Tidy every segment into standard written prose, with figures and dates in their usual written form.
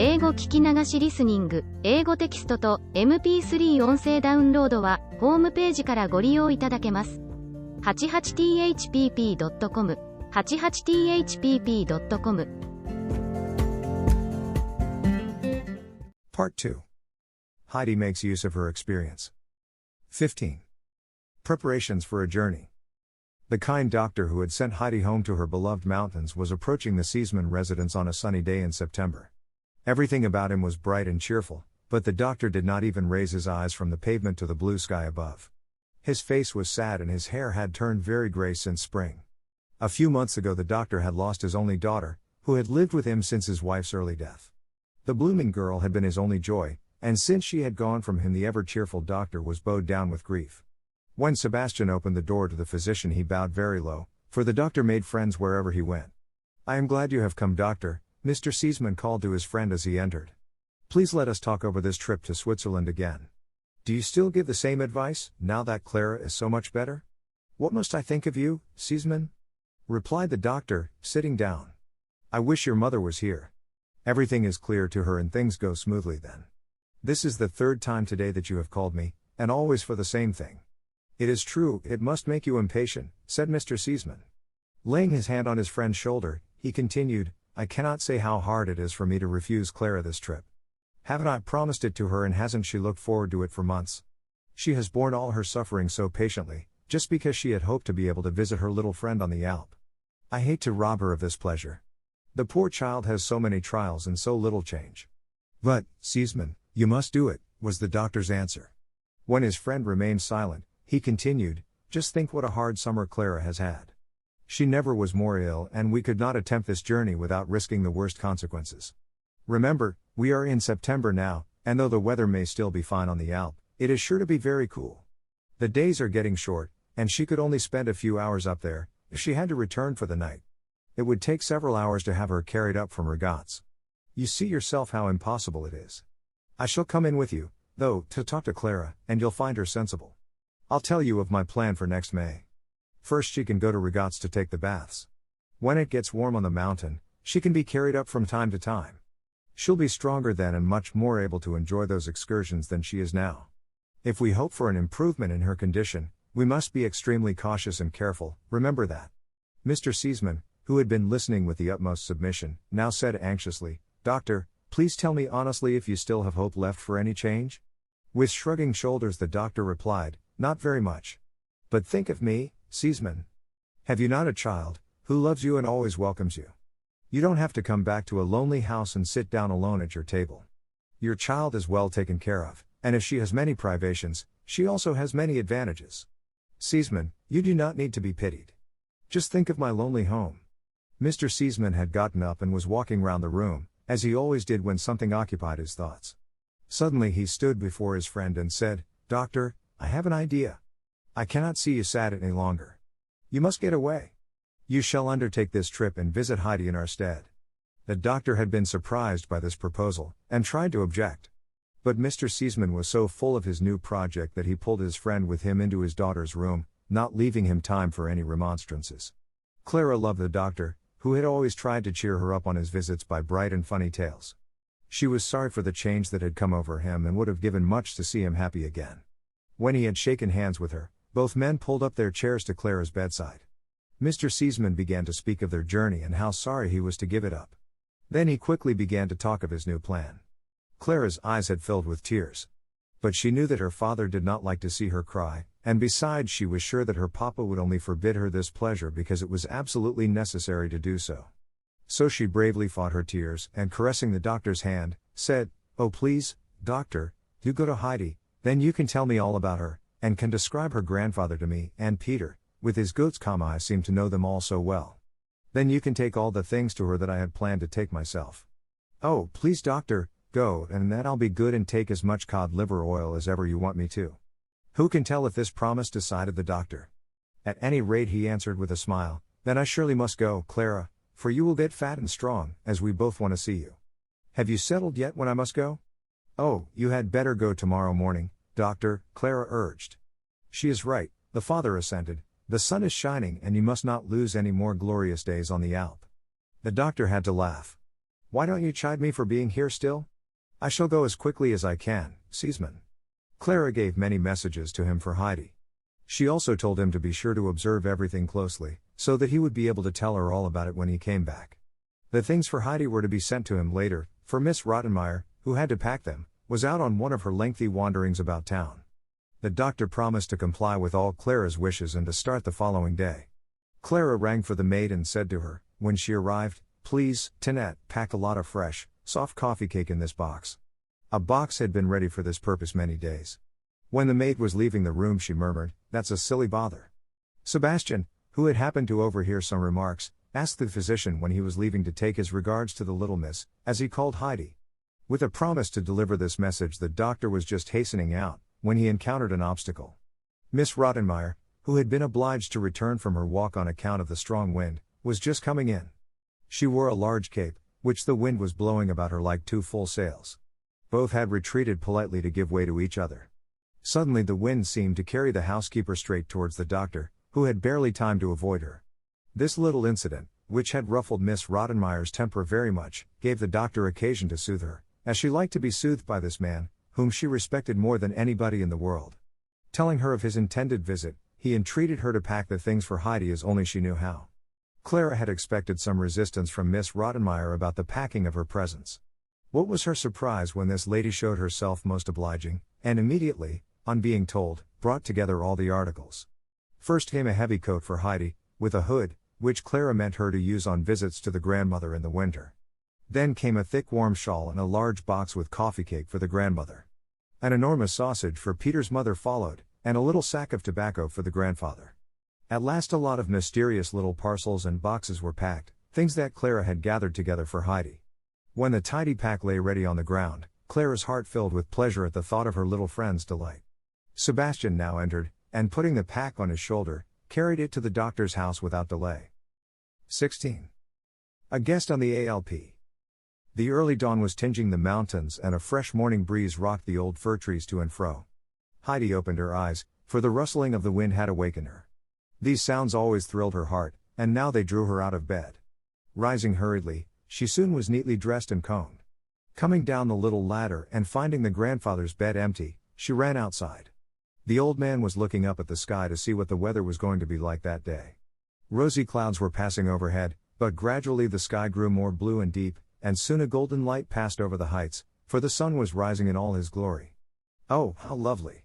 英語聞き流しリスニング、英語テキストと MP3 音声ダウンロードはホームページからご利用いただけます。88thpp.com 88thpp.com Part 2. Heidi makes use of her experience. 15. Preparations for a journey. The kind doctor who had sent Heidi home to her beloved mountains was approaching the Seesman residence on a sunny day in September. Everything about him was bright and cheerful, but the doctor did not even raise his eyes from the pavement to the blue sky above. His face was sad and his hair had turned very gray since spring. A few months ago the doctor had lost his only daughter, who had lived with him since his wife's early death. The blooming girl had been his only joy, and since she had gone from him the ever-cheerful doctor was bowed down with grief. When Sebastian opened the door to the physician he bowed very low, for the doctor made friends wherever he went. "I am glad you have come, doctor," Mr. Seesman called to his friend as he entered. "Please let us talk over this trip to Switzerland again. Do you still give the same advice, now that Clara is so much better?" "What must I think of you, Seesman?" replied the doctor, sitting down. "I wish your mother was here. Everything is clear to her and things go smoothly then. This is the third time today that you have called me, and always for the same thing." "It is true, it must make you impatient," said Mr. Seesman. Laying his hand on his friend's shoulder, he continued, "I cannot say how hard it is for me to refuse Clara this trip. Haven't I promised it to her and hasn't she looked forward to it for months? She has borne all her suffering so patiently, just because she had hoped to be able to visit her little friend on the Alp. I hate to rob her of this pleasure. The poor child has so many trials and so little change." "But, Seesman, you must do it," was the doctor's answer. When his friend remained silent, he continued, "Just think what a hard summer Clara has had. She never was more ill and we could not attempt this journey without risking the worst consequences. Remember, we are in September now, and though the weather may still be fine on the Alp, it is sure to be very cool. The days are getting short, and she could only spend a few hours up there, if she had to return for the night. It would take several hours to have her carried up from Regatz. You see yourself how impossible it is. I shall come in with you, though, to talk to Clara, and you'll find her sensible. I'll tell you of my plan for next May. First she can go to Regatz to take the baths. When it gets warm on the mountain, she can be carried up from time to time. She'll be stronger then and much more able to enjoy those excursions than she is now. If we hope for an improvement in her condition, we must be extremely cautious and careful, remember that." Mr. Seesman, who had been listening with the utmost submission, now said anxiously, "Doctor, please tell me honestly if you still have hope left for any change?" With shrugging shoulders the doctor replied, "Not very much. But think of me, Seesman. Have you not a child, who loves you and always welcomes you? You don't have to come back to a lonely house and sit down alone at your table. Your child is well taken care of, and if she has many privations, she also has many advantages. Seesman, you do not need to be pitied. Just think of my lonely home." Mr. Seesman had gotten up and was walking round the room, as he always did when something occupied his thoughts. Suddenly he stood before his friend and said, "Doctor, I have an idea. I cannot see you sad any longer. You must get away. You shall undertake this trip and visit Heidi in our stead." The doctor had been surprised by this proposal, and tried to object. But Mr. Seesman was so full of his new project that he pulled his friend with him into his daughter's room, not leaving him time for any remonstrances. Clara loved the doctor, who had always tried to cheer her up on his visits by bright and funny tales. She was sorry for the change that had come over him and would have given much to see him happy again. When he had shaken hands with her, both men pulled up their chairs to Clara's bedside. Mr. Seesman began to speak of their journey and how sorry he was to give it up. Then he quickly began to talk of his new plan. Clara's eyes had filled with tears. But she knew that her father did not like to see her cry, and besides she was sure that her papa would only forbid her this pleasure because it was absolutely necessary to do so. So she bravely fought her tears and caressing the doctor's hand, said, "Oh please, doctor, do go to Heidi, then you can tell me all about her, and can describe her grandfather to me, and Peter, with his goats, I seem to know them all so well. Then you can take all the things to her that I had planned to take myself. Oh please doctor, go, and then I'll be good and take as much cod liver oil as ever you want me to." Who can tell if this promise decided the doctor? At any rate he answered with a smile, "Then I surely must go, Clara, for you will get fat and strong, as we both want to see you. Have you settled yet when I must go?" "Oh, you had better go tomorrow morning, doctor," Clara urged. "She is right," the father assented, "the sun is shining and you must not lose any more glorious days on the Alp." The doctor had to laugh. Why don't you chide me for being here still? I shall go as quickly as I can, Seaman. Clara gave many messages to him for Heidi. She also told him to be sure to observe everything closely, so that he would be able to tell her all about it when he came back. The things for Heidi were to be sent to him later, for Miss Rottenmeier, who had to pack them, was out on one of her lengthy wanderings about town. The doctor promised to comply with all Clara's wishes and to start the following day. Clara rang for the maid and said to her, when she arrived, "Please, Tinette, pack a lot of fresh, soft coffee cake in this box." A box had been ready for this purpose many days. When the maid was leaving the room she murmured, "That's a silly bother." Sebastian, who had happened to overhear some remarks, asked the physician when he was leaving to take his regards to the little miss, as he called Heidi. With a promise to deliver this message, the doctor was just hastening out, when he encountered an obstacle. Miss Rottenmeier, who had been obliged to return from her walk on account of the strong wind, was just coming in. She wore a large cape, which the wind was blowing about her like two full sails. Both had retreated politely to give way to each other. Suddenly the wind seemed to carry the housekeeper straight towards the doctor, who had barely time to avoid her. This little incident, which had ruffled Miss Rottenmeier's temper very much, gave the doctor occasion to soothe her, as she liked to be soothed by this man, whom she respected more than anybody in the world. Telling her of his intended visit, he entreated her to pack the things for Heidi as only she knew how. Clara had expected some resistance from Miss Rottenmeier about the packing of her presents. What was her surprise when this lady showed herself most obliging, and immediately, on being told, brought together all the articles. First came a heavy coat for Heidi, with a hood, which Clara meant her to use on visits to the grandmother in the winter. Then came a thick warm shawl and a large box with coffee cake for the grandmother. An enormous sausage for Peter's mother followed, and a little sack of tobacco for the grandfather. At last a lot of mysterious little parcels and boxes were packed, things that Clara had gathered together for Heidi. When the tidy pack lay ready on the ground, Clara's heart filled with pleasure at the thought of her little friend's delight. Sebastian now entered, and putting the pack on his shoulder, carried it to the doctor's house without delay. 16. A guest on the ALP. The early dawn was tinging the mountains and a fresh morning breeze rocked the old fir trees to and fro. Heidi opened her eyes, for the rustling of the wind had awakened her. These sounds always thrilled her heart, and now they drew her out of bed. Rising hurriedly, she soon was neatly dressed and combed. Coming down the little ladder and finding the grandfather's bed empty, she ran outside. The old man was looking up at the sky to see what the weather was going to be like that day. Rosy clouds were passing overhead, but gradually the sky grew more blue and deep, and soon a golden light passed over the heights, for the sun was rising in all his glory. "Oh, how lovely!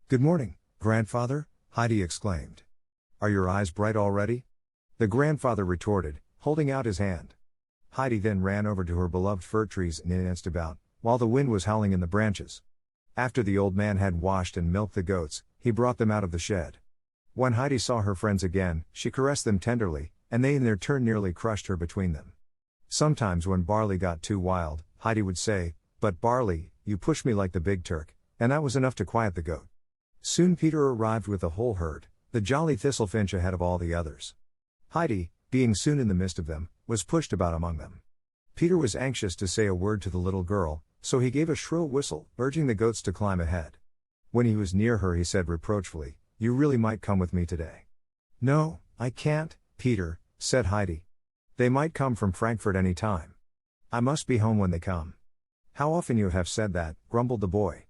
Good morning, grandfather," Heidi exclaimed. "Are your eyes bright already?" The grandfather retorted, holding out his hand. Heidi then ran over to her beloved fir trees and danced about, while the wind was howling in the branches. After the old man had washed and milked the goats, he brought them out of the shed. When Heidi saw her friends again, she caressed them tenderly, and they in their turn nearly crushed her between them. Sometimes when Barley got too wild, Heidi would say, "But Barley, you pushed me like the big Turk," and that was enough to quiet the goat. Soon Peter arrived with the whole herd, the jolly Thistlefinch ahead of all the others. Heidi, being soon in the midst of them, was pushed about among them. Peter was anxious to say a word to the little girl, so he gave a shrill whistle, urging the goats to climb ahead. When he was near her he said reproachfully, "You really might come with me today." "No, I can't, Peter," said Heidi. "They might come from Frankfurt any time. I must be home when they come." "How often you have said that," grumbled the boy.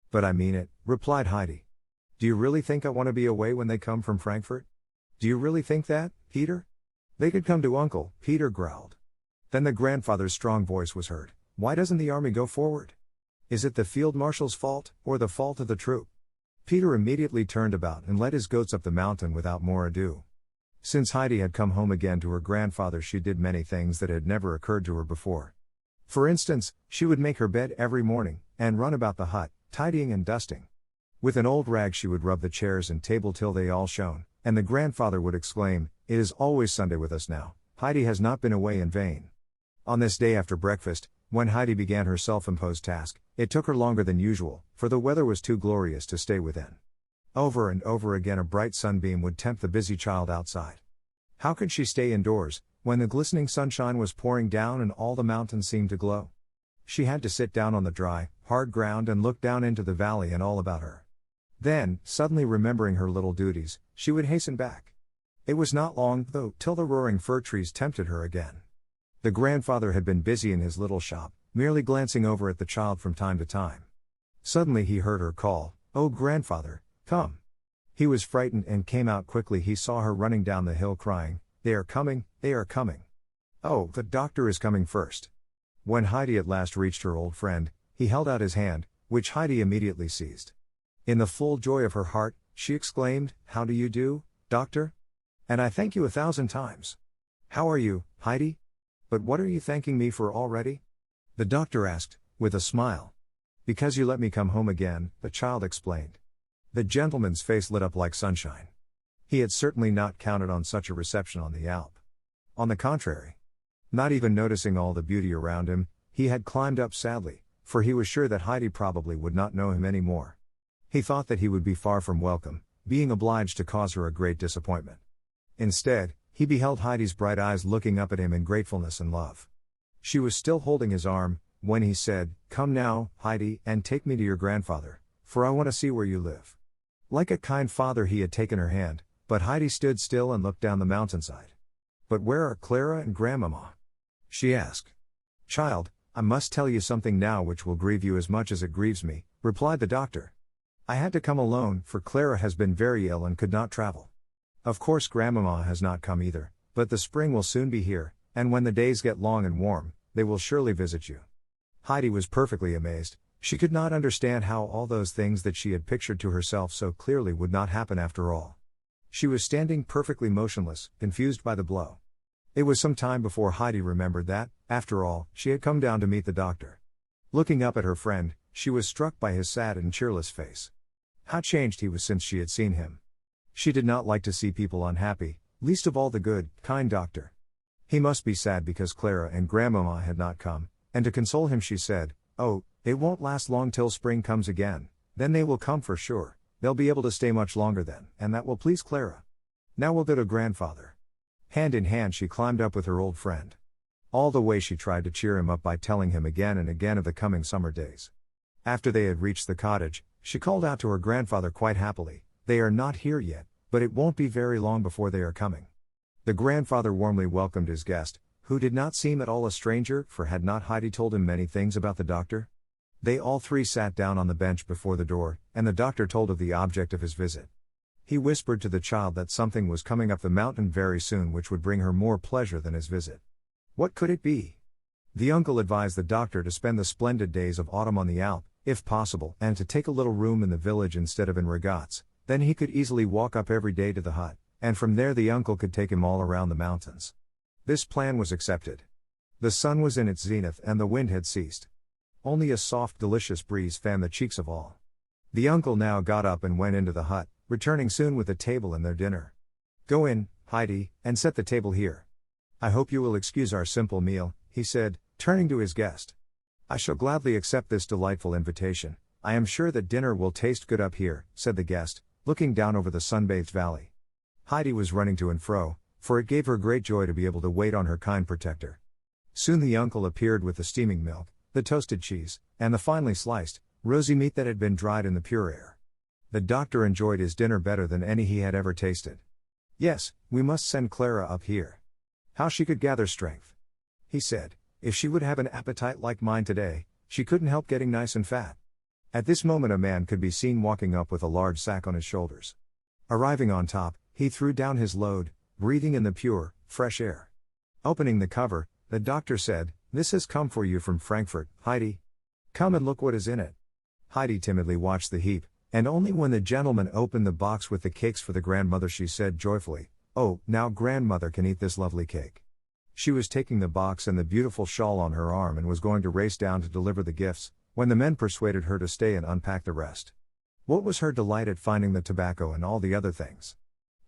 "But I mean it," replied Heidi. "Do you really think I want to be away when they come from Frankfurt? Do you really think that, Peter?" "They could come to Uncle," Peter growled. Then the grandfather's strong voice was heard. "Why doesn't the army go forward? Is it the field marshal's fault, or the fault of the troop?" Peter immediately turned about and led his goats up the mountain without more ado. Since Heidi had come home again to her grandfather, she did many things that had never occurred to her before. For instance, she would make her bed every morning, and run about the hut, tidying and dusting. With an old rag she would rub the chairs and table till they all shone, and the grandfather would exclaim, "It is always Sunday with us now, Heidi has not been away in vain." On this day after breakfast, when Heidi began her self-imposed task, it took her longer than usual, for the weather was too glorious to stay within. Over and over again a bright sunbeam would tempt the busy child outside. How could she stay indoors, when the glistening sunshine was pouring down and all the mountains seemed to glow? She had to sit down on the dry, hard ground and look down into the valley and all about her. Then, suddenly remembering her little duties, she would hasten back. It was not long, though, till the roaring fir trees tempted her again. The grandfather had been busy in his little shop, merely glancing over at the child from time to time. Suddenly he heard her call, "Oh grandfather, come." He was frightened and came out quickly. He saw her running down the hill crying, "They are coming, they are coming. Oh, the doctor is coming first." When Heidi at last reached her old friend, he held out his hand, which Heidi immediately seized. In the full joy of her heart, she exclaimed, "How do you do, doctor? And I thank you 1,000 times. How are you, Heidi? But what are you thanking me for already?" The doctor asked, with a smile. "Because you let me come home again," the child explained. The gentleman's face lit up like sunshine. He had certainly not counted on such a reception on the Alp. On the contrary. Not even noticing all the beauty around him, he had climbed up sadly, for he was sure that Heidi probably would not know him any more. He thought that he would be far from welcome, being obliged to cause her a great disappointment. Instead, he beheld Heidi's bright eyes looking up at him in gratefulness and love. She was still holding his arm, when he said, "Come now, Heidi, and take me to your grandfather, for I want to see where you live." Like a kind father he had taken her hand, but Heidi stood still and looked down the mountainside. "But where are Clara and Grandmama?" she asked. "Child, I must tell you something now which will grieve you as much as it grieves me," replied the doctor. "I had to come alone, for Clara has been very ill and could not travel. Of course Grandmama has not come either, but the spring will soon be here, and when the days get long and warm, they will surely visit you." Heidi was perfectly amazed. She could not understand how all those things that she had pictured to herself so clearly would not happen after all. She was standing perfectly motionless, confused by the blow. It was some time before Heidi remembered that, after all, she had come down to meet the doctor. Looking up at her friend, she was struck by his sad and cheerless face. How changed he was since she had seen him. She did not like to see people unhappy, least of all the good, kind doctor. He must be sad because Clara and Grandmama had not come, and to console him she said, "Oh, it won't last long till spring comes again, then they will come for sure, they'll be able to stay much longer then, and that will please Clara. Now we'll go to grandfather." Hand in hand she climbed up with her old friend. All the way she tried to cheer him up by telling him again and again of the coming summer days. After they had reached the cottage, she called out to her grandfather quite happily, "They are not here yet, but it won't be very long before they are coming." The grandfather warmly welcomed his guest, who did not seem at all a stranger, for had not Heidi told him many things about the doctor? They all three sat down on the bench before the door, and the doctor told of the object of his visit. He whispered to the child that something was coming up the mountain very soon which would bring her more pleasure than his visit. What could it be? The uncle advised the doctor to spend the splendid days of autumn on the Alp, if possible, and to take a little room in the village instead of in Regatz. Then he could easily walk up every day to the hut, and from there the uncle could take him all around the mountains. This plan was accepted. The sun was in its zenith and the wind had ceased. Only a soft, delicious breeze fanned the cheeks of all. The uncle now got up and went into the hut, returning soon with a table and their dinner. "Go in, Heidi, and set the table here. I hope you will excuse our simple meal," he said, turning to his guest. "I shall gladly accept this delightful invitation. I am sure that dinner will taste good up here," said the guest, looking down over the sun-bathed valley. Heidi was running to and fro, for it gave her great joy to be able to wait on her kind protector. Soon the uncle appeared with the steaming milk, the toasted cheese, and the finely sliced, rosy meat that had been dried in the pure air. The doctor enjoyed his dinner better than any he had ever tasted. "Yes, we must send Clara up here. How she could gather strength," he said. "If she would have an appetite like mine today, she couldn't help getting nice and fat." At this moment a man could be seen walking up with a large sack on his shoulders. Arriving on top, he threw down his load, breathing in the pure, fresh air. Opening the cover, the doctor said, "This has come for you from Frankfurt, Heidi. Come and look what is in it." Heidi timidly watched the heap, and only when the gentleman opened the box with the cakes for the grandmother she said joyfully, "Oh, now grandmother can eat this lovely cake." She was taking the box and the beautiful shawl on her arm and was going to race down to deliver the gifts, when the men persuaded her to stay and unpack the rest. What was her delight at finding the tobacco and all the other things?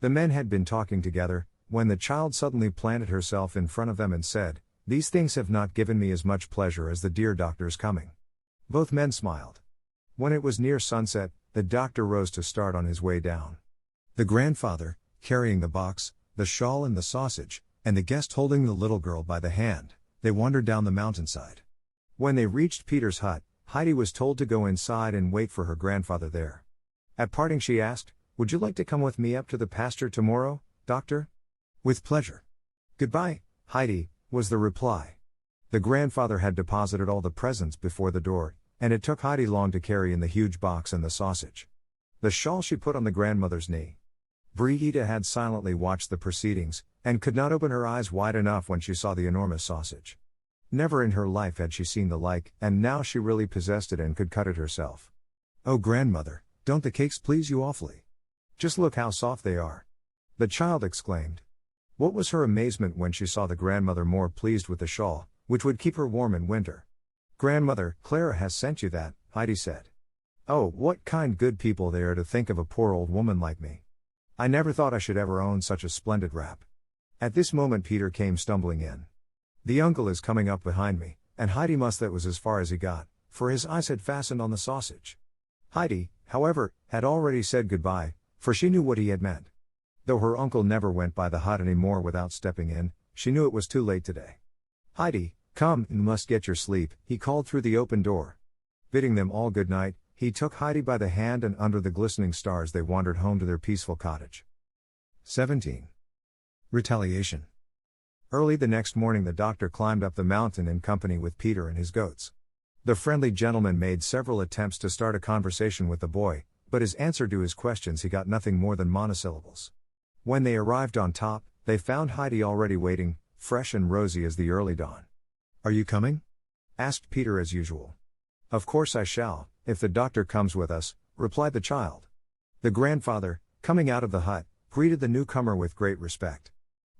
The men had been talking together, when the child suddenly planted herself in front of them and said, "These things have not given me as much pleasure as the dear doctor's coming." Both men smiled. When it was near sunset, the doctor rose to start on his way down. The grandfather, carrying the box, the shawl and the sausage, and the guest holding the little girl by the hand, they wandered down the mountainside. When they reached Peter's hut, Heidi was told to go inside and wait for her grandfather there. At parting she asked, "Would you like to come with me up to the pasture tomorrow, doctor?" "With pleasure. Goodbye, Heidi," was the reply. The grandfather had deposited all the presents before the door, and it took Heidi long to carry in the huge box and the sausage. The shawl she put on the grandmother's knee. Brigitte had silently watched the proceedings, and could not open her eyes wide enough when she saw the enormous sausage. Never in her life had she seen the like, and now she really possessed it and could cut it herself. "Oh grandmother, don't the cakes please you awfully? Just look how soft they are," the child exclaimed. What was her amazement when she saw the grandmother more pleased with the shawl, which would keep her warm in winter. "Grandmother, Clara has sent you that," Heidi said. "Oh, what kind good people they are to think of a poor old woman like me. I never thought I should ever own such a splendid wrap." At this moment Peter came stumbling in. "The uncle is coming up behind me," and Heidi must that was as far as he got, for his eyes had fastened on the sausage. Heidi, however, had already said goodbye, for she knew what he had meant. Though her uncle never went by the hut any more without stepping in, she knew it was too late today. "Heidi, come, you must get your sleep," he called through the open door. Bidding them all good night, he took Heidi by the hand, and under the glistening stars they wandered home to their peaceful cottage. 17. Retaliation. Early the next morning the doctor climbed up the mountain in company with Peter and his goats. The friendly gentleman made several attempts to start a conversation with the boy, but as answer to his questions he got nothing more than monosyllables. When they arrived on top, they found Heidi already waiting, fresh and rosy as the early dawn. "Are you coming?" asked Peter as usual. "Of course I shall, if the doctor comes with us," replied the child. The grandfather, coming out of the hut, greeted the newcomer with great respect.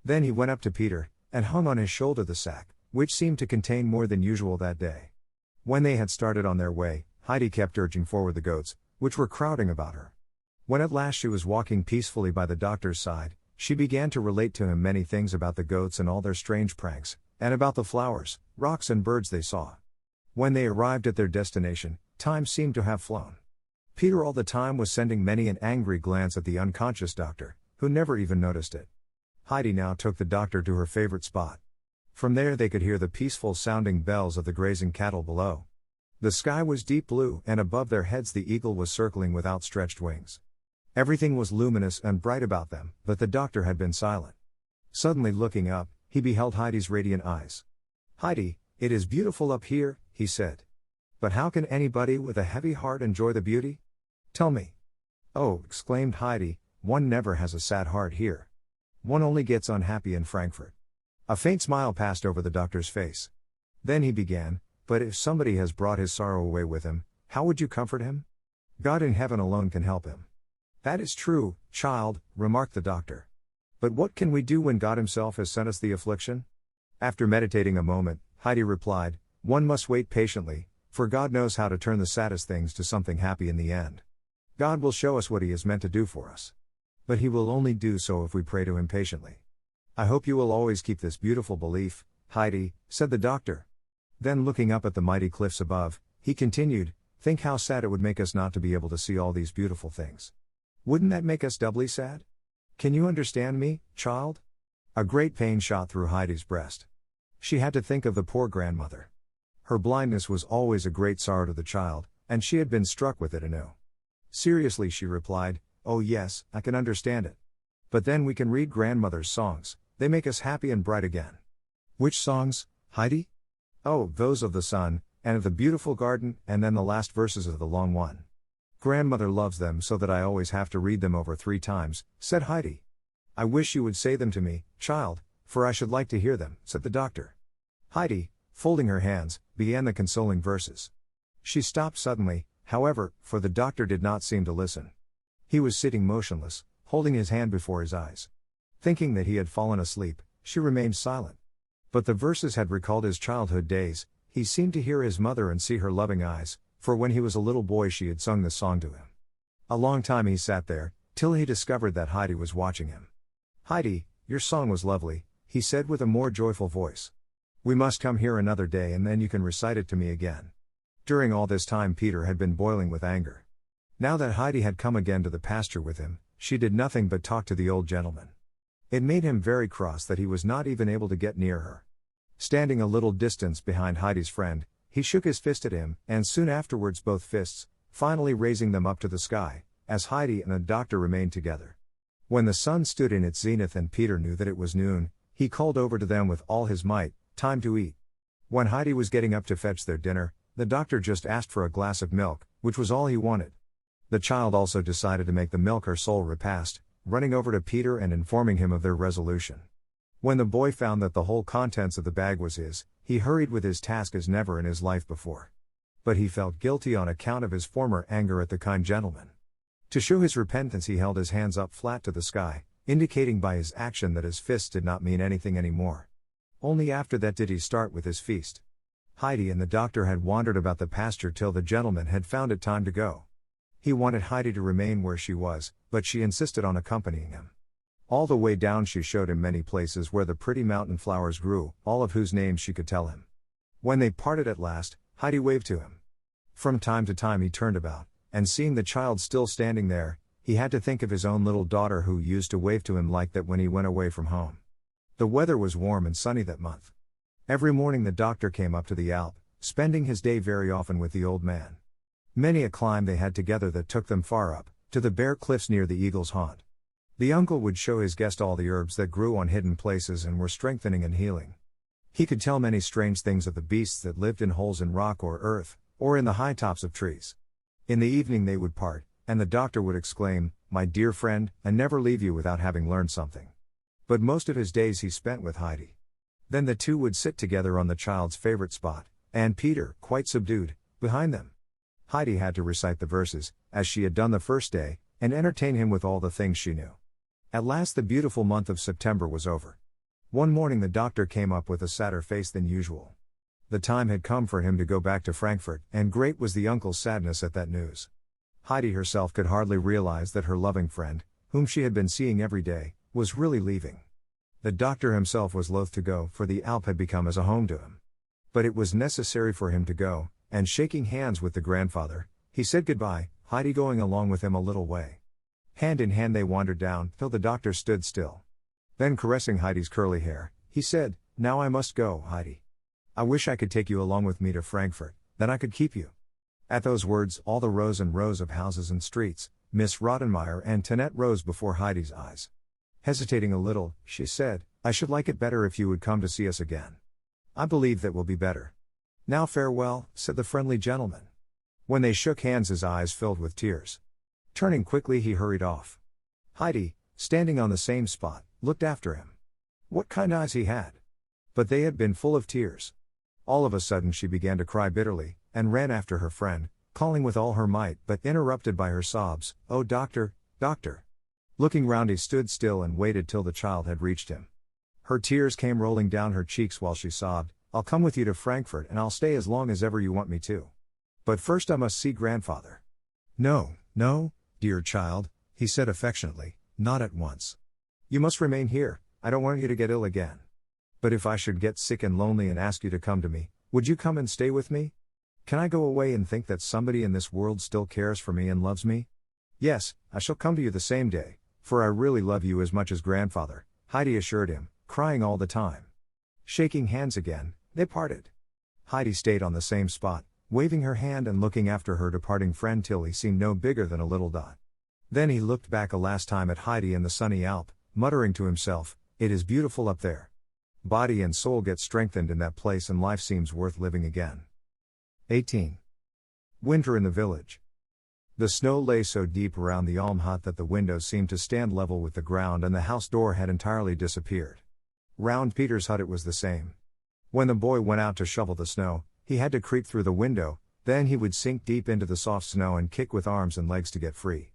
Then he went up to Peter, and hung on his shoulder the sack, which seemed to contain more than usual that day. When they had started on their way, Heidi kept urging forward the goats, which were crowding about her. When at last she was walking peacefully by the doctor's side, she began to relate to him many things about the goats and all their strange pranks, and about the flowers, rocks and birds they saw. When they arrived at their destination, time seemed to have flown. Peter all the time was sending many an angry glance at the unconscious doctor, who never even noticed it. Heidi now took the doctor to her favorite spot. From there they could hear the peaceful sounding bells of the grazing cattle below. The sky was deep blue, and above their heads the eagle was circling with outstretched wings. Everything was luminous and bright about them, but the doctor had been silent. Suddenly looking up, he beheld Heidi's radiant eyes. "Heidi, it is beautiful up here," he said. "But how can anybody with a heavy heart enjoy the beauty? Tell me." "Oh," exclaimed Heidi, "one never has a sad heart here. One only gets unhappy in Frankfurt." A faint smile passed over the doctor's face. Then he began, "But if somebody has brought his sorrow away with him, how would you comfort him? God in heaven alone can help him." "That is true, child," remarked the doctor. "But what can we do when God himself has sent us the affliction?" After meditating a moment, Heidi replied, "One must wait patiently, for God knows how to turn the saddest things to something happy in the end. God will show us what he is meant to do for us. But he will only do so if we pray to him patiently. I hope you will always keep this beautiful belief, Heidi," said the doctor. Then looking up at the mighty cliffs above, he continued, "Think how sad it would make us not to be able to see all these beautiful things. Wouldn't that make us doubly sad? Can you understand me, child?" A great pain shot through Heidi's breast. She had to think of the poor grandmother. Her blindness was always a great sorrow to the child, and she had been struck with it anew. Seriously she replied, "Oh yes, I can understand it. But then we can read grandmother's songs, they make us happy and bright again." "Which songs, Heidi?" "Oh, those of the sun, and of the beautiful garden, and then the last verses of the long one. Grandmother loves them so that I always have to read them over 3 times, said Heidi. "I wish you would say them to me, child, for I should like to hear them," said the doctor. Heidi, folding her hands, began the consoling verses. She stopped suddenly, however, for the doctor did not seem to listen. He was sitting motionless, holding his hand before his eyes. Thinking that he had fallen asleep, she remained silent. But the verses had recalled his childhood days. He seemed to hear his mother and see her loving eyes, for when he was a little boy she had sung this song to him. A long time he sat there, till he discovered that Heidi was watching him. "Heidi, your song was lovely," he said with a more joyful voice. "We must come here another day and then you can recite it to me again." During all this time Peter had been boiling with anger. Now that Heidi had come again to the pasture with him, she did nothing but talk to the old gentleman. It made him very cross that he was not even able to get near her. Standing a little distance behind Heidi's friend, he shook his fist at him, and soon afterwards both fists, finally raising them up to the sky, as Heidi and the doctor remained together. When the sun stood in its zenith and Peter knew that it was noon, he called over to them with all his might, Time to eat. When Heidi was getting up to fetch their dinner, the doctor just asked for a glass of milk, which was all he wanted. The child also decided to make the milk her sole repast, running over to Peter and informing him of their resolution. When the boy found that the whole contents of the bag was his, he hurried with his task as never in his life before. But he felt guilty on account of his former anger at the kind gentleman. To show his repentance, he held his hands up flat to the sky, indicating by his action that his fists did not mean anything anymore. Only after that did he start with his feast. Heidi and the doctor had wandered about the pasture till the gentleman had found it time to go. He wanted Heidi to remain where she was, but she insisted on accompanying him. All the way down she showed him many places where the pretty mountain flowers grew, all of whose names she could tell him. When they parted at last, Heidi waved to him. From time to time he turned about, and seeing the child still standing there, he had to think of his own little daughter who used to wave to him like that when he went away from home. The weather was warm and sunny that month. Every morning the doctor came up to the Alp, spending his day very often with the old man. Many a climb they had together that took them far up, to the bare cliffs near the eagle's haunt. The uncle would show his guest all the herbs that grew on hidden places and were strengthening and healing. He could tell many strange things of the beasts that lived in holes in rock or earth, or in the high tops of trees. In the evening they would part, and the doctor would exclaim, "My dear friend, I never leave you without having learned something." But most of his days he spent with Heidi. Then the two would sit together on the child's favorite spot, and Peter, quite subdued, behind them. Heidi had to recite the verses, as she had done the first day, and entertain him with all the things she knew. At last the beautiful month of September was over. One morning the doctor came up with a sadder face than usual. The time had come for him to go back to Frankfurt, and great was the uncle's sadness at that news. Heidi herself could hardly realize that her loving friend, whom she had been seeing every day, was really leaving. The doctor himself was loath to go, for the Alp had become as a home to him. But it was necessary for him to go, and shaking hands with the grandfather, he said goodbye, Heidi going along with him a little way. Hand in hand they wandered down, till the doctor stood still. Then caressing Heidi's curly hair, he said, "Now I must go, Heidi. I wish I could take you along with me to Frankfurt, then I could keep you." At those words all the rows and rows of houses and streets, Miss Rottenmeier and Tinette rose before Heidi's eyes. Hesitating a little, she said, "I should like it better if you would come to see us again. I believe that will be better." "Now farewell," said the friendly gentleman. When they shook hands his eyes filled with tears. Turning quickly he hurried off. Heidi, standing on the same spot, looked after him. What kind eyes he had! But they had been full of tears. All of a sudden she began to cry bitterly, and ran after her friend, calling with all her might but interrupted by her sobs, "Oh doctor, doctor." Looking round he stood still and waited till the child had reached him. Her tears came rolling down her cheeks while she sobbed, "I'll come with you to Frankfurt and I'll stay as long as ever you want me to. But first I must see grandfather." "No, no, dear child," he said affectionately, "not at once. You must remain here, I don't want you to get ill again. But if I should get sick and lonely and ask you to come to me, would you come and stay with me? Can I go away and think that somebody in this world still cares for me and loves me? Yes, I shall come to you the same day, for I really love you as much as grandfather," Heidi assured him, crying all the time. Shaking hands again, they parted. Heidi stayed on the same spot, waving her hand and looking after her departing friend till he seemed no bigger than a little dot. Then he looked back a last time at Heidi and the sunny Alp, muttering to himself, "It is beautiful up there. Body and soul get strengthened in that place and life seems worth living again." 18. Winter in the village. The snow lay so deep around the alm hut that the windows seemed to stand level with the ground and the house door had entirely disappeared. Round Peter's hut it was the same. When the boy went out to shovel the snow, he had to creep through the window, then he would sink deep into the soft snow and kick with arms and legs to get free.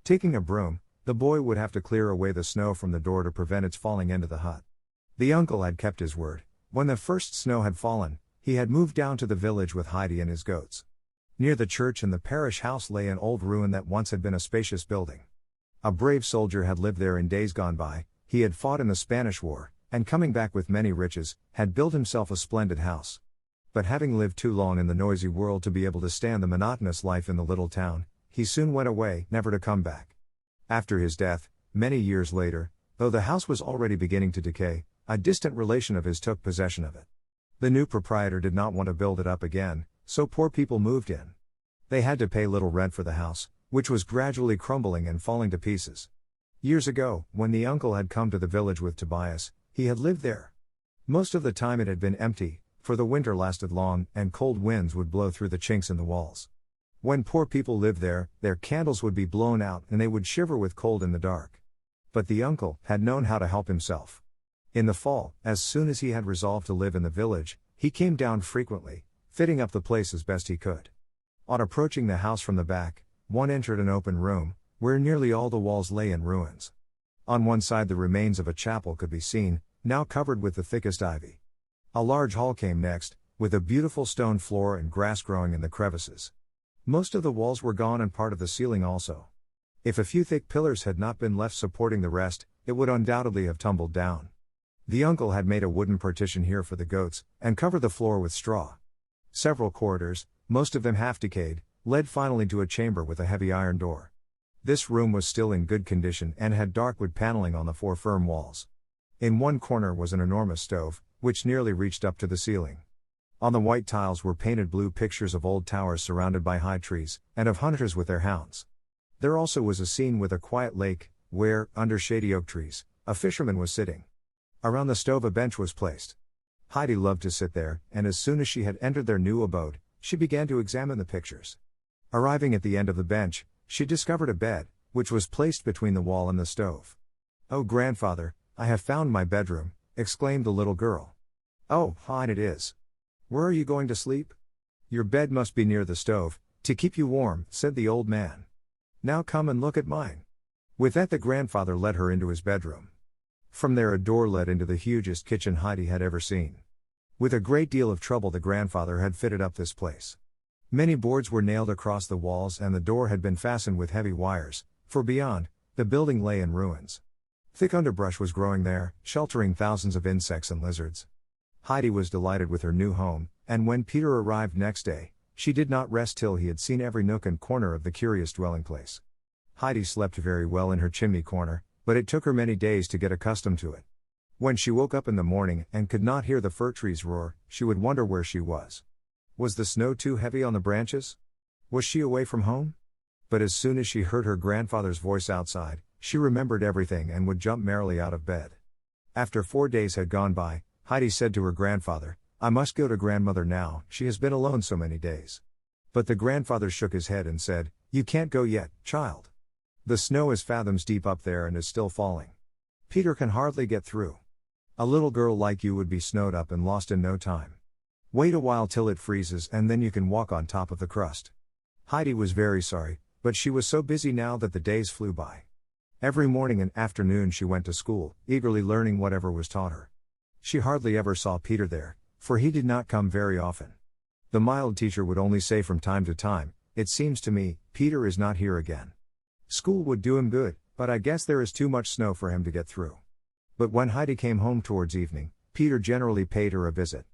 Taking a broom, the boy would have to clear away the snow from the door to prevent its falling into the hut. The uncle had kept his word. When the first snow had fallen, he had moved down to the village with Heidi and his goats. Near the church and the parish house lay an old ruin that once had been a spacious building. A brave soldier had lived there in days gone by, he had fought in the Spanish War, and coming back with many riches, had built himself a splendid house. But having lived too long in the noisy world to be able to stand the monotonous life in the little town, he soon went away, never to come back. After his death, many years later, though the house was already beginning to decay, a distant relation of his took possession of it. The new proprietor did not want to build it up again, so poor people moved in. They had to pay little rent for the house, which was gradually crumbling and falling to pieces. Years ago, when the uncle had come to the village with Tobias, he had lived there. Most of the time it had been empty, for the winter lasted long and cold winds would blow through the chinks in the walls. When poor people lived there, their candles would be blown out and they would shiver with cold in the dark. But the uncle had known how to help himself. In the fall, as soon as he had resolved to live in the village, he came down frequently, fitting up the place as best he could. On approaching the house from the back, one entered an open room, where nearly all the walls lay in ruins. On one side the remains of a chapel could be seen, now covered with the thickest ivy. A large hall came next, with a beautiful stone floor and grass growing in the crevices. Most of the walls were gone and part of the ceiling also. If a few thick pillars had not been left supporting the rest, it would undoubtedly have tumbled down. The uncle had made a wooden partition here for the goats, and covered the floor with straw. Several corridors, most of them half decayed, led finally to a chamber with a heavy iron door. This room was still in good condition and had dark wood paneling on the four firm walls. In one corner was an enormous stove, which nearly reached up to the ceiling. On the white tiles were painted blue pictures of old towers surrounded by high trees, and of hunters with their hounds. There also was a scene with a quiet lake, where, under shady oak trees, a fisherman was sitting. Around the stove a bench was placed. Heidi loved to sit there, and as soon as she had entered their new abode, she began to examine the pictures. Arriving at the end of the bench, she discovered a bed, which was placed between the wall and the stove. "Oh, grandfather, I have found my bedroom," exclaimed the little girl. "Oh, fine it is. Where are you going to sleep?" "Your bed must be near the stove, to keep you warm," said the old man. "Now come and look at mine." With that the grandfather led her into his bedroom. From there a door led into the hugest kitchen Heidi had ever seen. With a great deal of trouble the grandfather had fitted up this place. Many boards were nailed across the walls and the door had been fastened with heavy wires, for beyond, the building lay in ruins. Thick underbrush was growing there, sheltering thousands of insects and lizards. Heidi was delighted with her new home, and when Peter arrived next day, she did not rest till he had seen every nook and corner of the curious dwelling place. Heidi slept very well in her chimney corner, but it took her many days to get accustomed to it. When she woke up in the morning and could not hear the fir trees roar, she would wonder where she was. Was the snow too heavy on the branches? Was she away from home? But as soon as she heard her grandfather's voice outside, she remembered everything and would jump merrily out of bed. After 4 days had gone by, Heidi said to her grandfather, "I must go to grandmother now, she has been alone so many days." But the grandfather shook his head and said, "You can't go yet, child. The snow is fathoms deep up there and is still falling. Peter can hardly get through. A little girl like you would be snowed up and lost in no time. Wait a while till it freezes and then you can walk on top of the crust." Heidi was very sorry, but she was so busy now that the days flew by. Every morning and afternoon she went to school, eagerly learning whatever was taught her. She hardly ever saw Peter there, for he did not come very often. The mild teacher would only say from time to time, "It seems to me, Peter is not here again. School would do him good, but I guess there is too much snow for him to get through." But when Heidi came home towards evening, Peter generally paid her a visit.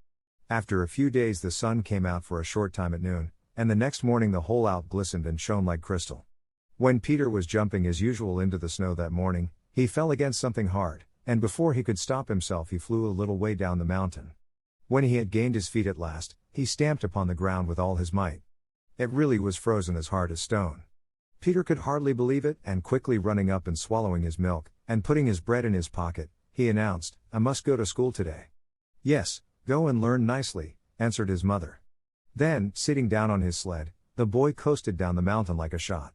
After a few days the sun came out for a short time at noon, and the next morning the whole Alp glistened and shone like crystal. When Peter was jumping as usual into the snow that morning, he fell against something hard, and before he could stop himself he flew a little way down the mountain. When he had gained his feet at last, he stamped upon the ground with all his might. It really was frozen as hard as stone. Peter could hardly believe it, and quickly running up and swallowing his milk, and putting his bread in his pocket, he announced, "I must go to school today." "Yes, go and learn nicely," answered his mother. Then, sitting down on his sled, the boy coasted down the mountain like a shot.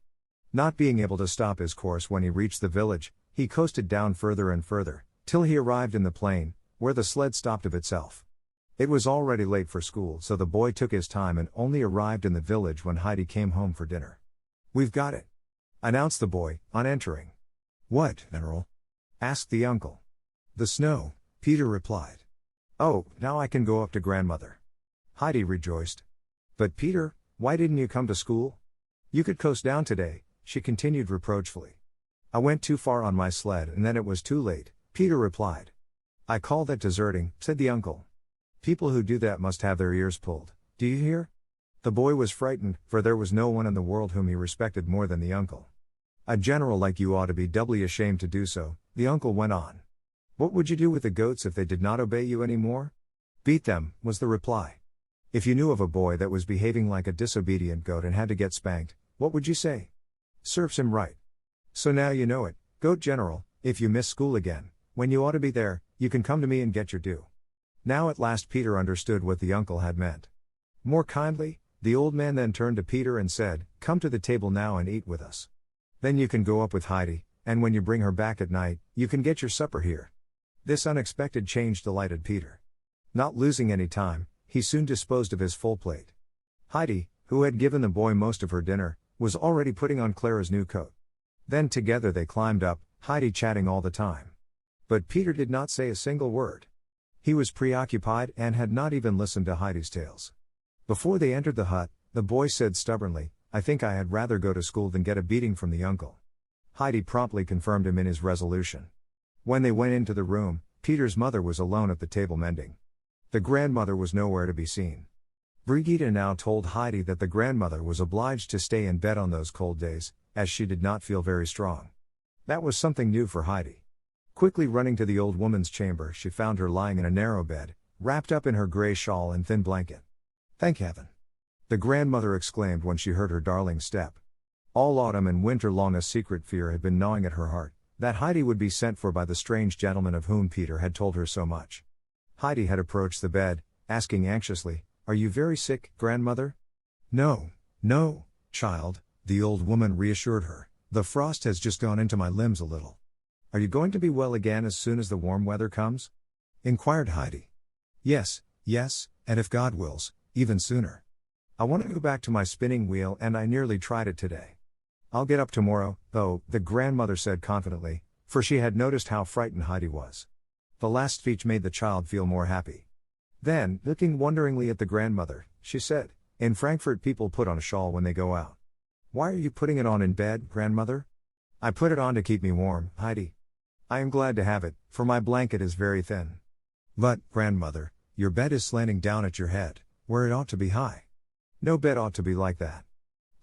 Not being able to stop his course when he reached the village, he coasted down further and further, till he arrived in the plain, where the sled stopped of itself. It was already late for school, so the boy took his time and only arrived in the village when Heidi came home for dinner. "We've got it," announced the boy, on entering. "What, General?" asked the uncle. "The snow," Peter replied. "Oh, now I can go up to grandmother." Heidi rejoiced. "But Peter, why didn't you come to school? You could coast down today," she continued reproachfully. "I went too far on my sled and then it was too late," Peter replied. "I call that deserting," said the uncle. "People who do that must have their ears pulled, do you hear?" The boy was frightened, for there was no one in the world whom he respected more than the uncle. "A general like you ought to be doubly ashamed to do so," the uncle went on. "What would you do with the goats if they did not obey you any more?" "Beat them," was the reply. "If you knew of a boy that was behaving like a disobedient goat and had to get spanked, what would you say? Serves him right. So now you know it, Goat General, if you miss school again, when you ought to be there, you can come to me and get your due." Now at last Peter understood what the uncle had meant. More kindly, the old man then turned to Peter and said, "Come to the table now and eat with us. Then you can go up with Heidi, and when you bring her back at night, you can get your supper here." This unexpected change delighted Peter. Not losing any time, he soon disposed of his full plate. Heidi, who had given the boy most of her dinner, was already putting on Clara's new coat. Then together they climbed up, Heidi chatting all the time. But Peter did not say a single word. He was preoccupied and had not even listened to Heidi's tales. Before they entered the hut, the boy said stubbornly, "I think I had rather go to school than get a beating from the uncle." Heidi promptly confirmed him in his resolution. When they went into the room, Peter's mother was alone at the table mending. The grandmother was nowhere to be seen. Brigitte now told Heidi that the grandmother was obliged to stay in bed on those cold days, as she did not feel very strong. That was something new for Heidi. Quickly running to the old woman's chamber, she found her lying in a narrow bed, wrapped up in her gray shawl and thin blanket. "Thank heaven!" the grandmother exclaimed when she heard her darling's step. All autumn and winter long a secret fear had been gnawing at her heart, that Heidi would be sent for by the strange gentleman of whom Peter had told her so much. Heidi had approached the bed, asking anxiously, "Are you very sick, grandmother?" "No, no, child," the old woman reassured her. "The frost has just gone into my limbs a little." "Are you going to be well again as soon as the warm weather comes?" inquired Heidi. Yes, and if God wills, even sooner. I want to go back to my spinning wheel and I nearly tried it today. I'll get up tomorrow, though," the grandmother said confidently, for she had noticed how frightened Heidi was. The last speech made the child feel more happy. Then, looking wonderingly at the grandmother, she said, "In Frankfurt people put on a shawl when they go out. Why are you putting it on in bed, grandmother?" "I put it on to keep me warm, Heidi. I am glad to have it, for my blanket is very thin." "But, grandmother, your bed is slanting down at your head, where it ought to be high. No bed ought to be like that."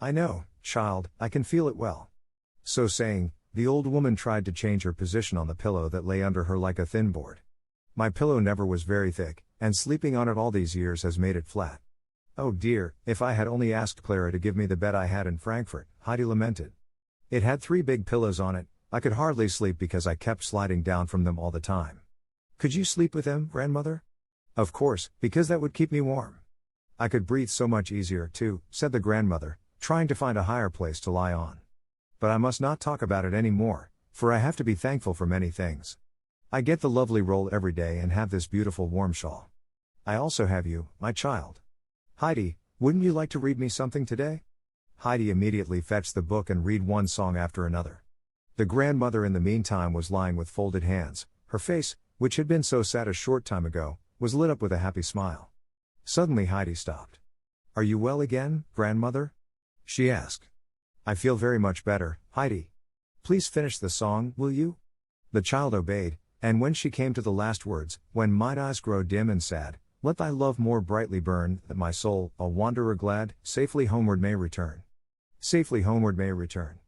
"I know, child, I can feel it well." So saying, the old woman tried to change her position on the pillow that lay under her like a thin board. "My pillow never was very thick, and sleeping on it all these years has made it flat. Oh dear, if I had only asked Clara to give me the bed I had in Frankfurt," Heidi lamented. "It had 3 big pillows on it, I could hardly sleep because I kept sliding down from them all the time." "Could you sleep with them, grandmother?" "Of course, because that would keep me warm. I could breathe so much easier, too," said the grandmother, trying to find a higher place to lie on. "But I must not talk about it any more, for I have to be thankful for many things. I get the lovely roll every day and have this beautiful warm shawl. I also have you, my child. Heidi, wouldn't you like to read me something today?" Heidi immediately fetched the book and read one song after another. The grandmother in the meantime was lying with folded hands, her face, which had been so sad a short time ago, was lit up with a happy smile. Suddenly Heidi stopped. "Are you well again, grandmother?" she asked. "I feel very much better, Heidi. Please finish the song, will you?" The child obeyed, and when she came to the last words, "When mine eyes grow dim and sad, let thy love more brightly burn, that my soul, a wanderer glad, safely homeward may return. Safely homeward may return,"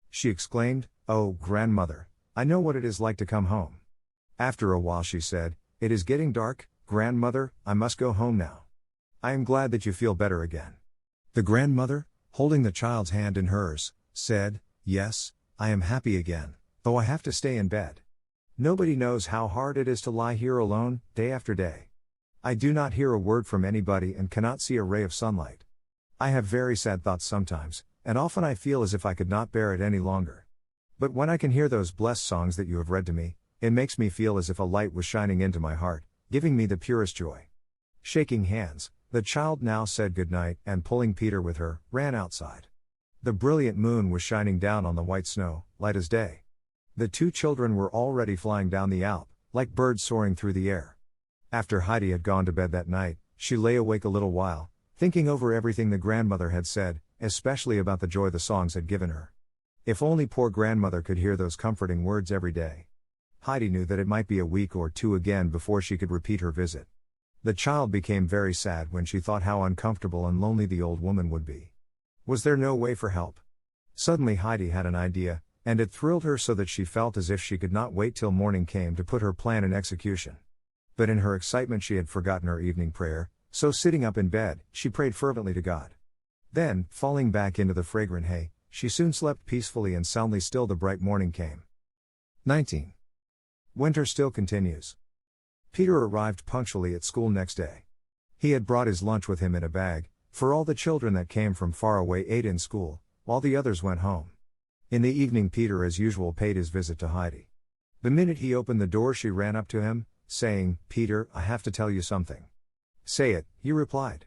she exclaimed, "Oh, grandmother, I know what it is like to come home." After a while she said, "It is getting dark, grandmother, I must go home now. I am glad that you feel better again." The grandmother, holding the child's hand in hers, said, "Yes, I am happy again, though I have to stay in bed. Nobody knows how hard it is to lie here alone, day after day. I do not hear a word from anybody and cannot see a ray of sunlight. I have very sad thoughts sometimes, and often I feel as if I could not bear it any longer. But when I can hear those blessed songs that you have read to me, it makes me feel as if a light was shining into my heart, giving me the purest joy." Shaking hands, the child now said good night and pulling Peter with her, ran outside. The brilliant moon was shining down on the white snow, light as day. The 2 children were already flying down the Alp, like birds soaring through the air. After Heidi had gone to bed that night, she lay awake a little while, thinking over everything the grandmother had said, especially about the joy the songs had given her. If only poor grandmother could hear those comforting words every day. Heidi knew that it might be a week or 2 again before she could repeat her visit. The child became very sad when she thought how uncomfortable and lonely the old woman would be. Was there no way for help? Suddenly Heidi had an idea, and it thrilled her so that she felt as if she could not wait till morning came to put her plan in execution. But in her excitement she had forgotten her evening prayer, so sitting up in bed, she prayed fervently to God. Then, falling back into the fragrant hay, she soon slept peacefully and soundly till the bright morning came. 19. Winter still continues. Peter arrived punctually at school next day. He had brought his lunch with him in a bag, for all the children that came from far away ate in school, while the others went home. In the evening Peter as usual paid his visit to Heidi. The minute he opened the door she ran up to him, saying, "Peter, I have to tell you something." "Say it," he replied.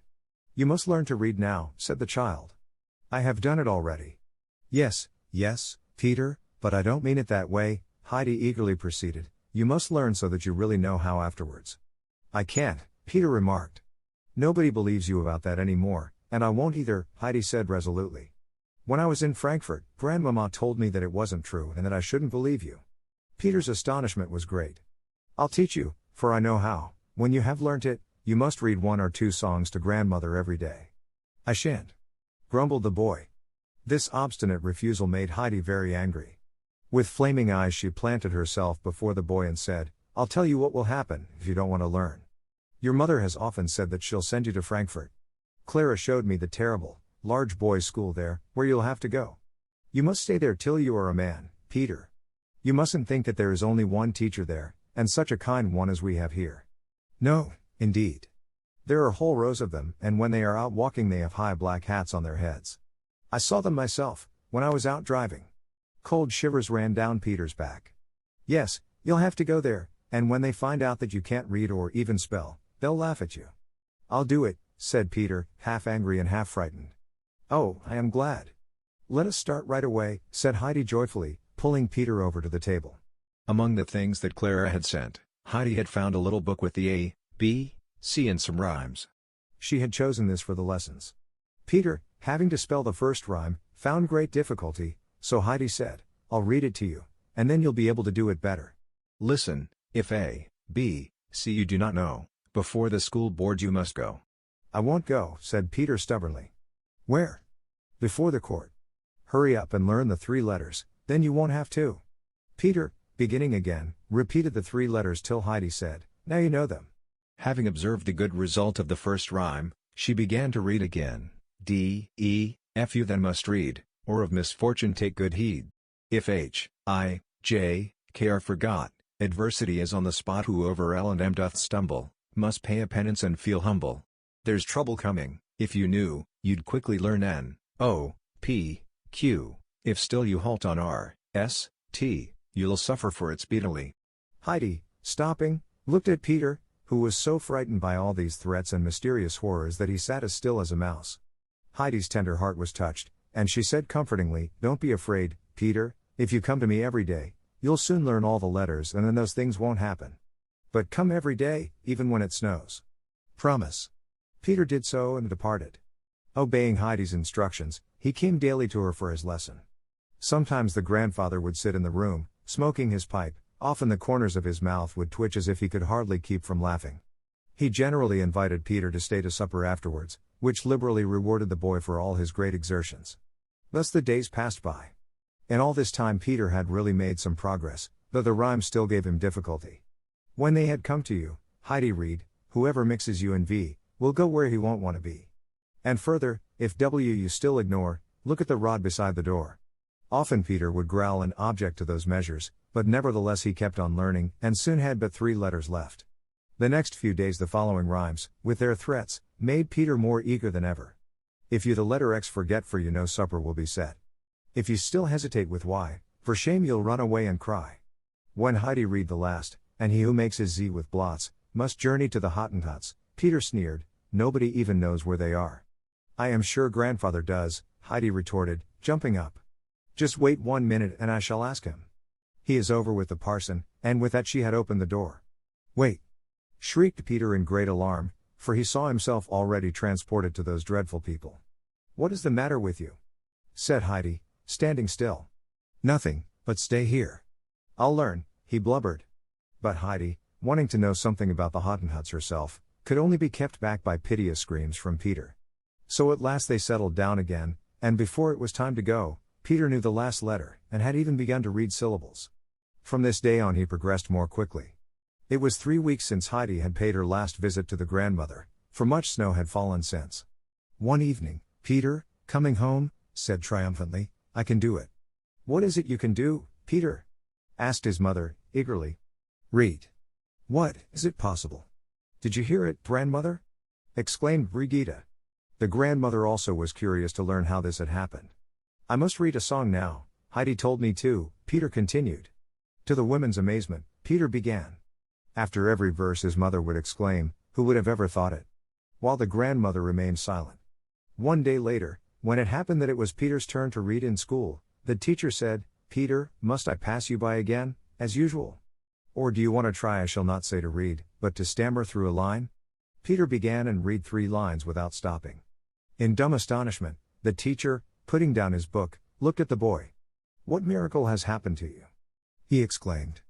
"You must learn to read now," said the child. "I have done it already." Yes, Peter, but I don't mean it that way," Heidi eagerly proceeded. "You must learn so that you really know how afterwards." "I can't," Peter remarked. "Nobody believes you about that anymore, and I won't either," Heidi said resolutely. "When I was in Frankfurt, Grandmama told me that it wasn't true and that I shouldn't believe you." Peter's astonishment was great. "I'll teach you, for I know how. When you have learnt it, you must read 1 or 2 songs to grandmother every day." "I shan't," grumbled the boy. This obstinate refusal made Heidi very angry. With flaming eyes she planted herself before the boy and said, "I'll tell you what will happen if you don't want to learn. Your mother has often said that she'll send you to Frankfurt. Clara showed me the terrible, large boys' school there, where you'll have to go. You must stay there till you are a man, Peter. You mustn't think that there is only one teacher there, and such a kind one as we have here. No, indeed. There are whole rows of them, and when they are out walking they have high black hats on their heads. I saw them myself, when I was out driving." Cold shivers ran down Peter's back. "Yes, you'll have to go there, and when they find out that you can't read or even spell, they'll laugh at you." "I'll do it," said Peter, half angry and half frightened. "Oh, I am glad. Let us start right away," said Heidi joyfully, pulling Peter over to the table. Among the things that Clara had sent, Heidi had found a little book with the A, B, C and some rhymes. She had chosen this for the lessons. Peter, having to spell the first rhyme, found great difficulty, so Heidi said, "I'll read it to you, and then you'll be able to do it better. Listen, if A, B, C you do not know, before the school board you must go." "I won't go," said Peter stubbornly. "Where?" "Before the court. Hurry up and learn the 3 letters, then you won't have to." Peter, beginning again, repeated the 3 letters till Heidi said, "Now you know them." Having observed the good result of the first rhyme, she began to read again. D, E, F you then must read, or of misfortune take good heed. If H, I, J, K are forgot, adversity is on the spot. Who over L and M doth stumble, must pay a penance and feel humble. There's trouble coming, if you knew, you'd quickly learn N, O, P, Q, if still you halt on R, S, T, you'll suffer for it speedily." Heidi, stopping, looked at Peter, who was so frightened by all these threats and mysterious horrors that he sat as still as a mouse. Heidi's tender heart was touched, and she said comfortingly, "Don't be afraid, Peter, if you come to me every day, you'll soon learn all the letters and then those things won't happen. But come every day, even when it snows. Promise." Peter did so and departed. Obeying Heidi's instructions, he came daily to her for his lesson. Sometimes the grandfather would sit in the room, smoking his pipe, often the corners of his mouth would twitch as if he could hardly keep from laughing. He generally invited Peter to stay to supper afterwards, which liberally rewarded the boy for all his great exertions. Thus the days passed by. In all this time Peter had really made some progress, though the rhymes still gave him difficulty. When they had come to you, Heidi read, "Whoever mixes U and V, will go where he won't want to be." And further, if W you still ignore, look at the rod beside the door. Often Peter would growl and object to those measures, but nevertheless he kept on learning, and soon had but 3 letters left. The next few days the following rhymes, with their threats, made Peter more eager than ever. If you the letter X forget, for you no supper will be set. If you still hesitate with Y, for shame you'll run away and cry. When Heidi read the last, and he who makes his Z with blots, must journey to the Hottentots, Peter sneered, "Nobody even knows where they are." "I am sure grandfather does," Heidi retorted, jumping up. "Just wait 1 minute and I shall ask him. He is over with the parson," and with that she had opened the door. "Wait!" shrieked Peter in great alarm, for he saw himself already transported to those dreadful people. "What is the matter with you?" said Heidi, standing still. "Nothing, but stay here. I'll learn," he blubbered. But Heidi, wanting to know something about the Hottentots herself, could only be kept back by piteous screams from Peter. So at last they settled down again, and before it was time to go, Peter knew the last letter, and had even begun to read syllables. From this day on he progressed more quickly. It was 3 weeks since Heidi had paid her last visit to the grandmother, for much snow had fallen since. One evening, Peter, coming home, said triumphantly, "I can do it." "What is it you can do, Peter?" asked his mother, eagerly. "Read." What, is it possible? Did you hear it, grandmother? Exclaimed Brigitte. The grandmother also was curious to learn how this had happened. I must read a song now, Heidi told me to, Peter continued. To the women's amazement, Peter began. After every verse his mother would exclaim, who would have ever thought it? While the grandmother remained silent. One day later, when it happened that it was Peter's turn to read in school, the teacher said, Peter, must I pass you by again, as usual? Or do you want to try I shall not say to read, but to stammer through a line? Peter began and read 3 lines without stopping. In dumb astonishment, the teacher, putting down his book, looked at the boy. What miracle has happened to you? He exclaimed.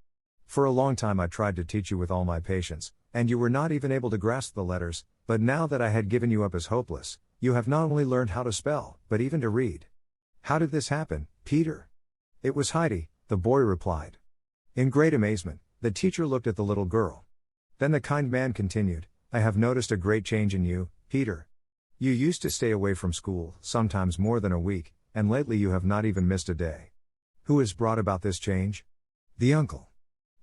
For a long time I tried to teach you with all my patience, and you were not even able to grasp the letters, but now that I had given you up as hopeless, you have not only learned how to spell, but even to read. How did this happen, Peter? It was Heidi, the boy replied. In great amazement, the teacher looked at the little girl. Then the kind man continued, I have noticed a great change in you, Peter. You used to stay away from school, sometimes more than a week, and lately you have not even missed a day. Who has brought about this change? The uncle.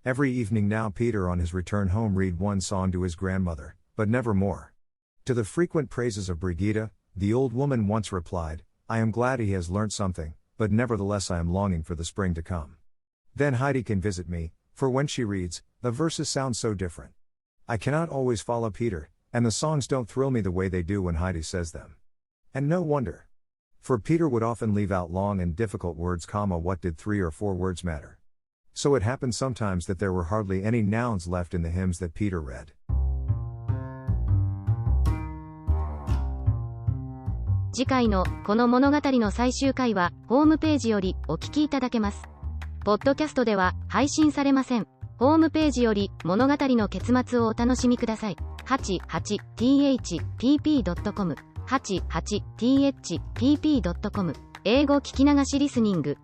Every evening now Peter on his return home read one song to his grandmother, but never more. To the frequent praises of Brigitte, the old woman once replied, I am glad he has learnt something, but nevertheless I am longing for the spring to come. Then Heidi can visit me, for when she reads, the verses sound so different. I cannot always follow Peter, and the songs don't thrill me the way they do when Heidi says them. And no wonder. For Peter would often leave out long and difficult words, what did 3 or 4 words matter? So it happened sometimes that there were hardly any nouns left in the hymns that Peter read. 次回のこの物語の最終回はホームページよりお聞きいただけます。ポッドキャストでは配信されません。ホームページより物語の結末をお楽しみください。88thpp.com 88thpp.com 英語聞き流しリスニング